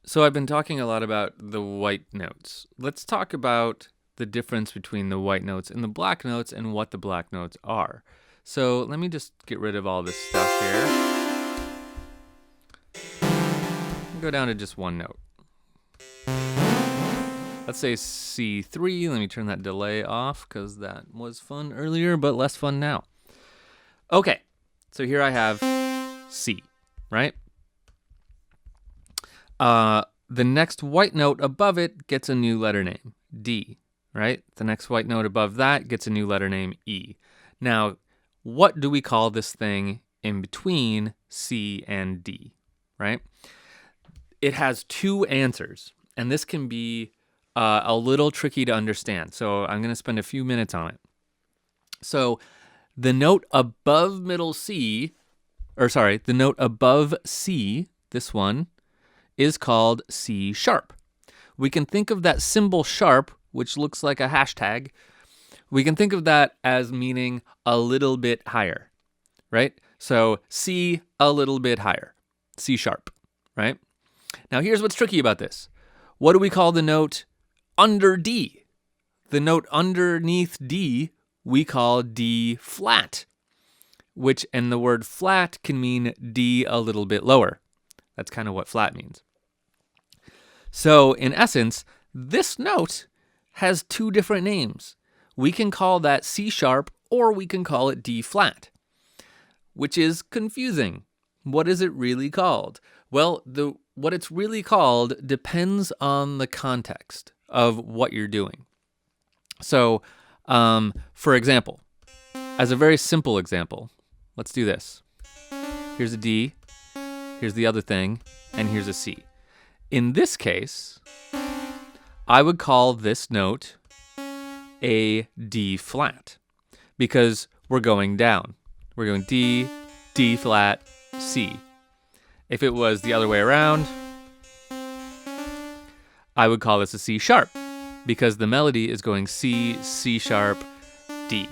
So I've been talking a lot about the white notes. Let's talk about the difference between the white notes and the black notes and what the black notes are. So let me just get rid of all this stuff here. Go down to just one note. Let's say C3. Let me turn that delay off because that was fun earlier, but less fun now. Okay, so here I have C, right? The next white note above it gets a new letter name, D, right? The next white note above that gets a new letter name, E. Now, what do we call this thing in between C and D, right? It has two answers, and this can be a little tricky to understand. So I'm going to spend a few minutes on it. So the note above the note above C, this one, is called C sharp. We can think of that symbol sharp, which looks like a hashtag. We can think of that as meaning a little bit higher, right? So C a little bit higher, C sharp, right? Now here's what's tricky about this. What do we call the note under D? The note underneath D we call D flat, and the word flat can mean D a little bit lower. That's kind of what flat means. So in essence, this note has two different names. We can call that C sharp or we can call it D flat, which is confusing. What is it really called? Well, what it's really called depends on the context of what you're doing. So, for example, as a very simple example, let's do this. Here's a D, here's the other thing, and here's a C. In this case, I would call this note a D flat because we're going down. We're going D, D flat, C. If it was the other way around, I would call this a C sharp because the melody is going C, C sharp, D.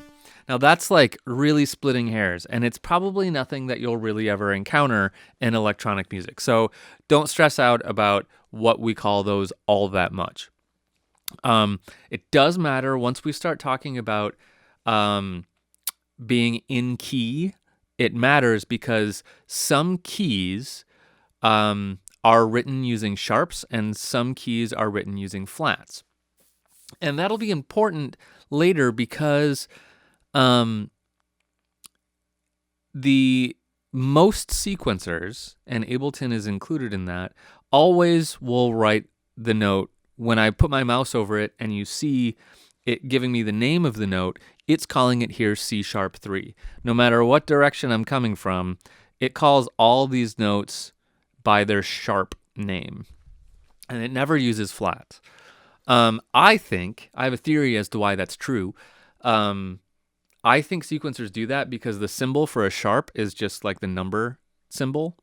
Now that's like really splitting hairs, and it's probably nothing that you'll really ever encounter in electronic music. So don't stress out about what we call those all that much. It does matter once we start talking about being in key. It matters because some keys are written using sharps and some keys are written using flats. And that'll be important later because the most sequencers, and Ableton is included in that, always will write the note. When I put my mouse over it and you see it giving me the name of the note, it's calling it here C sharp 3. No matter what direction I'm coming from, it calls all these notes by their sharp name, and it never uses flats. I have a theory as to why that's true. I think sequencers do that because the symbol for a sharp is just like the number symbol,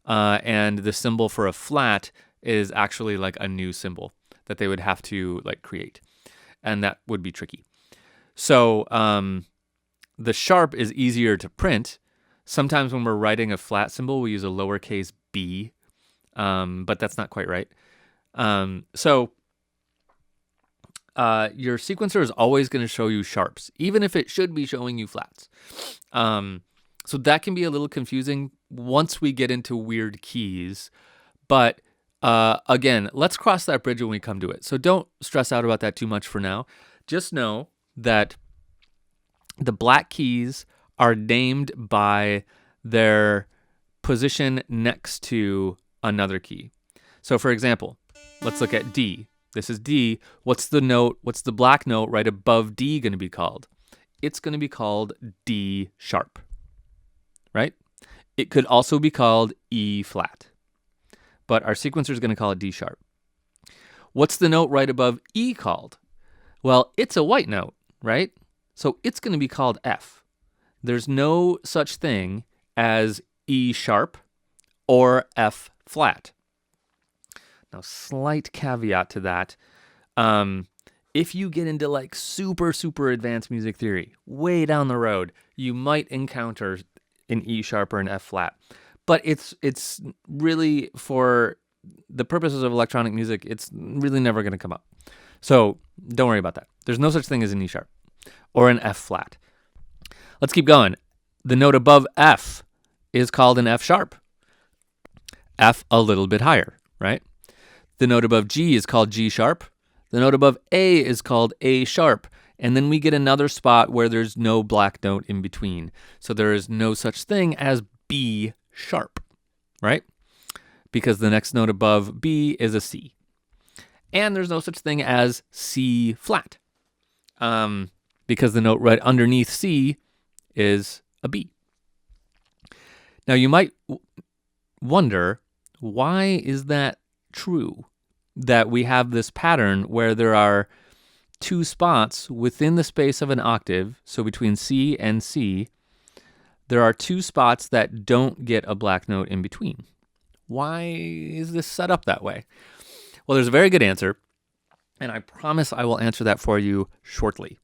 and the symbol for a flat is actually like a new symbol that they would have to like create, and that would be tricky. So the sharp is easier to print. Sometimes when we're writing a flat symbol, we use a lowercase b, but that's not quite right. So your sequencer is always going to show you sharps, even if it should be showing you flats. So that can be a little confusing once we get into weird keys. But again, let's cross that bridge when we come to it. So don't stress out about that too much for now. Just know that the black keys are named by their position next to another key. So for example, let's look at D. This is D. What's the black note right above D going to be called? It's going to be called D sharp, right? It could also be called E flat, but our sequencer is going to call it D sharp. What's the note right above E called? Well, it's a white note, right? So it's going to be called F. There's no such thing as E sharp or F flat. Now, slight caveat to that. If you get into like super, super advanced music theory, way down the road, you might encounter an E sharp or an F flat. But it's really for the purposes of electronic music, it's really never going to come up. So don't worry about that. There's no such thing as an E sharp or an F flat. Let's keep going. The note above F is called an F sharp. F a little bit higher, right? The note above G is called G sharp. The note above A is called A sharp. And then we get another spot where there's no black note in between. So there is no such thing as B sharp, right? Because the next note above B is a C. And there's no such thing as C flat, because the note right underneath C is a B. Now you might wonder, why is that true? That we have this pattern where there are two spots within the space of an octave, so between C and C, there are two spots that don't get a black note in between. Why is this set up that way? Well, there's a very good answer, and I promise I will answer that for you shortly.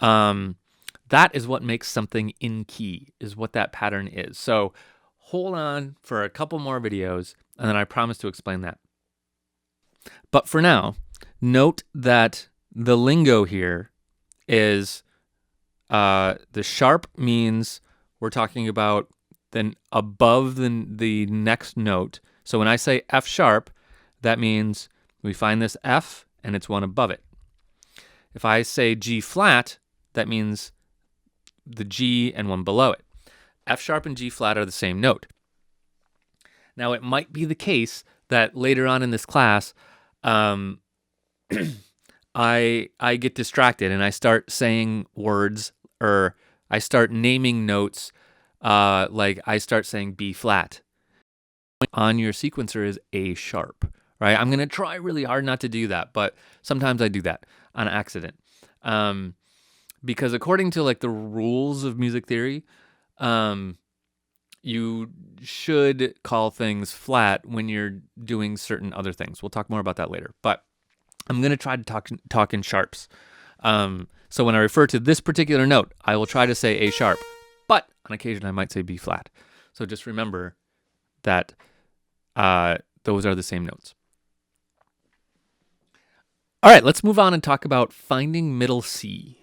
That is what makes something in key, is what that pattern is. So hold on for a couple more videos, and then I promise to explain that. But for now, note that the lingo here is the sharp means we're talking about then above the next note. So when I say F sharp, that means we find this F and it's one above it. If I say G flat, that means the G and one below it. F sharp and G flat are the same note. Now it might be the case that later on in this class, I get distracted and I start saying words, or I start naming notes, like I start saying B flat. On your sequencer is A sharp, right? I'm going to try really hard not to do that, but sometimes I do that on accident. Because according to like the rules of music theory, you should call things flat when you're doing certain other things. We'll talk more about that later, but I'm going to try to talk in sharps. So when I refer to this particular note, I will try to say A sharp, but on occasion I might say B flat. So just remember that those are the same notes. All right, let's move on and talk about finding middle C.